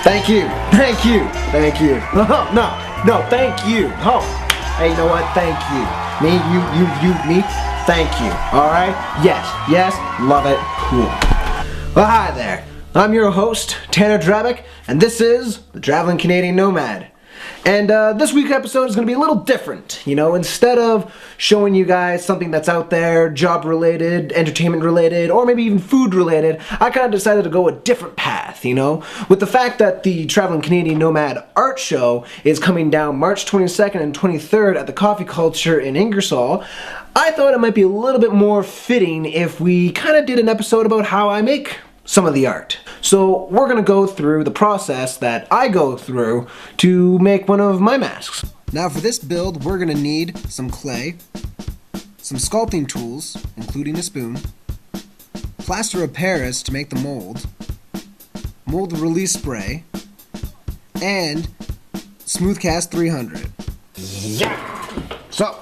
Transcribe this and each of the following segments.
Thank you. Thank you. Thank you. No, thank you. Oh, hey, you know what? Thank you. Me, me. Thank you. All right? Yes, love it. Cool. Well, hi there. I'm your host, Tanner Drabick, and this is the Traveling Canadian Nomad. And this week's episode is going to be a little different. You know, instead of showing you guys something that's out there, job-related, entertainment-related, or maybe even food-related, I kind of decided to go a different path, you know? With the fact that the Traveling Canadian Nomad art show is coming down March 22nd and 23rd at the Coffee Culture in Ingersoll, I thought it might be a little bit more fitting if we kind of did an episode about how I make some of the art. So we're gonna go through the process that I go through to make one of my masks. Now for this build, we're gonna need some clay, some sculpting tools, including a spoon, plaster of Paris to make the mold release spray, and Smoothcast 300. Yeah! So,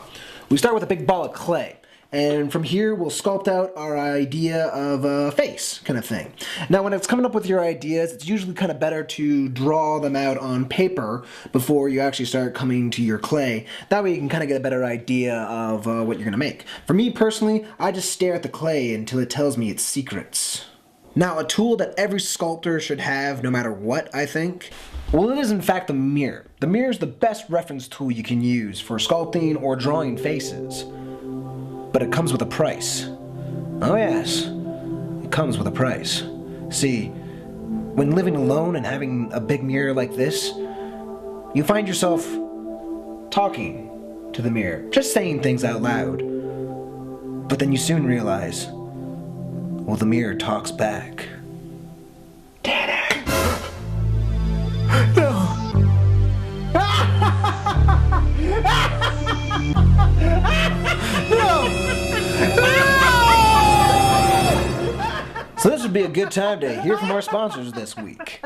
we start with a big ball of clay. And from here, we'll sculpt out our idea of a face kind of thing. Now, when it's coming up with your ideas, it's usually kind of better to draw them out on paper before you actually start coming to your clay. That way you can kind of get a better idea of what you're going to make. For me personally, I just stare at the clay until it tells me its secrets. Now, a tool that every sculptor should have, no matter what, I think, well, it is in fact the mirror. The mirror is the best reference tool you can use for sculpting or drawing faces. But it comes with a price. Oh yes, it comes with a price. See, when living alone and having a big mirror like this, you find yourself talking to the mirror, just saying things out loud. But then you soon realize, well, the mirror talks back. Tanner! No! So this would be a good time to hear from our sponsors this week.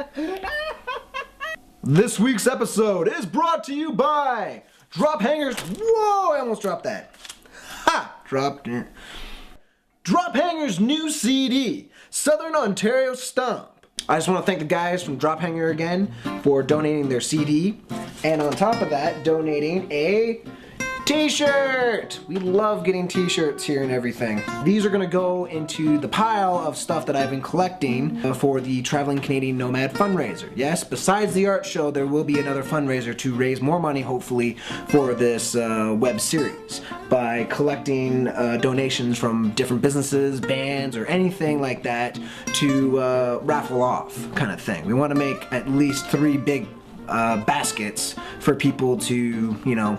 This week's episode is brought to you by Drop Hangers. Whoa, I almost dropped that. Ha! Dropped it. Drop Hangers' new CD, Southern Ontario Stomp. I just want to thank the guys from Drop Hanger again for donating their CD. And on top of that, donating a t-shirt! We love getting t-shirts here and everything. These are gonna go into the pile of stuff that I've been collecting for the Traveling Canadian Nomad fundraiser. Yes, besides the art show, there will be another fundraiser to raise more money, hopefully, for this web series by collecting donations from different businesses, bands, or anything like that to raffle off kind of thing. We want to make at least 3 big baskets for people to, you know,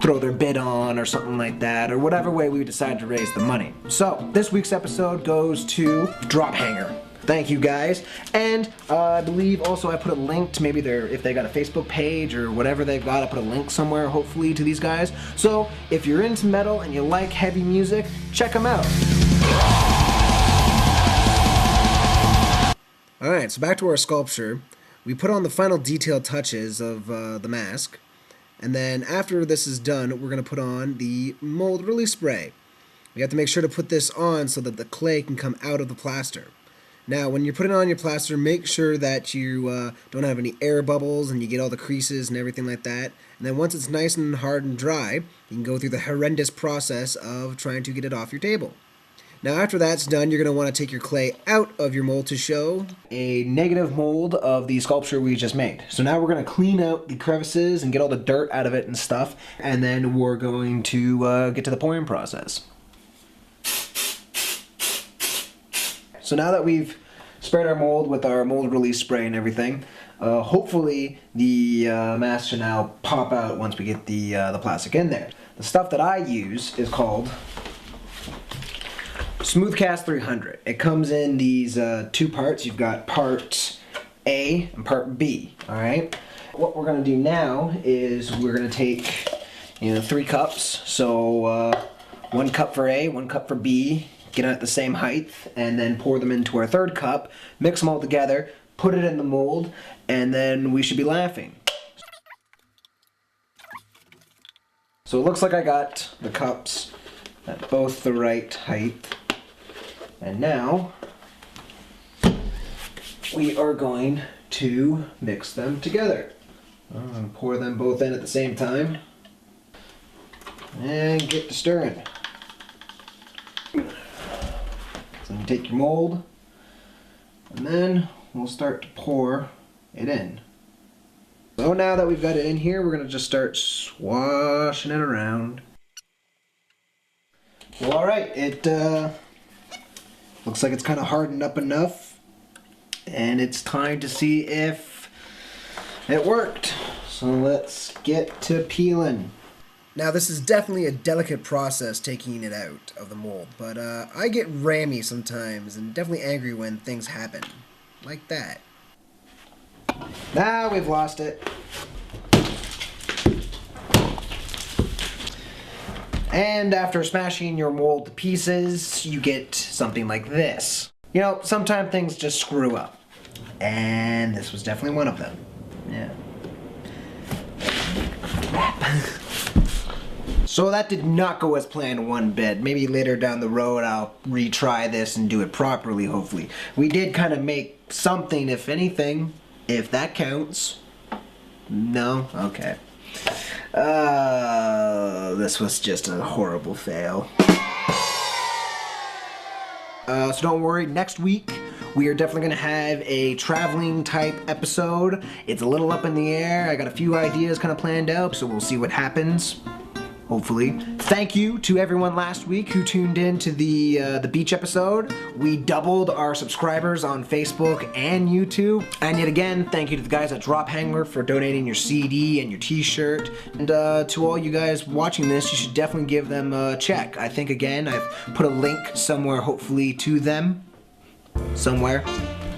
throw their bid on or something like that, or whatever way we decide to raise the money. So this week's episode goes to Drop Hanger. Thank you guys. And I believe also I put a link to maybe if they got a Facebook page or whatever they've got, I put a link somewhere hopefully to these guys. So if you're into metal and you like heavy music, check them out. Alright, so back to our sculpture. We put on the final detailed touches of the mask, and then after this is done, we're going to put on the mold release spray. We have to make sure to put this on so that the clay can come out of the plaster. Now, when you're putting on your plaster, make sure that you don't have any air bubbles and you get all the creases and everything like that. And then once it's nice and hard and dry, you can go through the horrendous process of trying to get it off your table. Now after that's done, you're going to want to take your clay out of your mold to show a negative mold of the sculpture we just made. So now we're going to clean out the crevices and get all the dirt out of it and stuff, and then we're going to get to the pouring process. So now that we've sprayed our mold with our mold release spray and everything, hopefully the mask should now pop out once we get the plastic in there. The stuff that I use is called Smoothcast 300. It comes in these 2 parts. You've got part A and part B, alright? What we're going to do now is we're going to take, 3 cups. So 1 cup for A, 1 cup for B, get them at the same height, and then pour them into our 3rd cup, mix them all together, put it in the mold, and then we should be laughing. So it looks like I got the cups at both the right height. And now we are going to mix them together. I'm going to pour them both in at the same time and get to stirring. So you take your mold and then we'll start to pour it in. So now that we've got it in here, we're going to just start swashing it around. Well, alright, it looks like it's kind of hardened up enough, and it's time to see if it worked. So let's get to peeling. Now this is definitely a delicate process taking it out of the mold, but I get rammy sometimes and definitely angry when things happen. Like that. Now we've lost it. And after smashing your mold to pieces, you get something like this. You know, sometimes things just screw up. And this was definitely one of them. Yeah. So that did not go as planned one bit. Maybe later down the road I'll retry this and do it properly, hopefully. We did kind of make something, if anything, if that counts. No? Okay. This was just a horrible fail. So don't worry, next week we are definitely going to have a traveling type episode. It's a little up in the air. I got a few ideas kind of planned out, so we'll see what happens. Hopefully. Thank you to everyone last week who tuned in to the beach episode. We doubled our subscribers on Facebook and YouTube. And yet again, thank you to the guys at Drop Hangler for donating your CD and your t-shirt. And to all you guys watching this, you should definitely give them a check. I think again, I've put a link somewhere hopefully to them. Somewhere.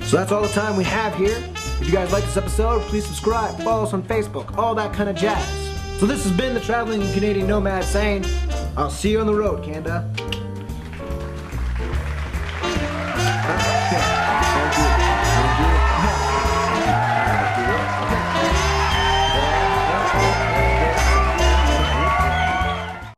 So that's all the time we have here. If you guys like this episode, please subscribe, follow us on Facebook, all that kind of jazz. So this has been the Traveling Canadian Nomad saying, I'll see you on the road, Canada.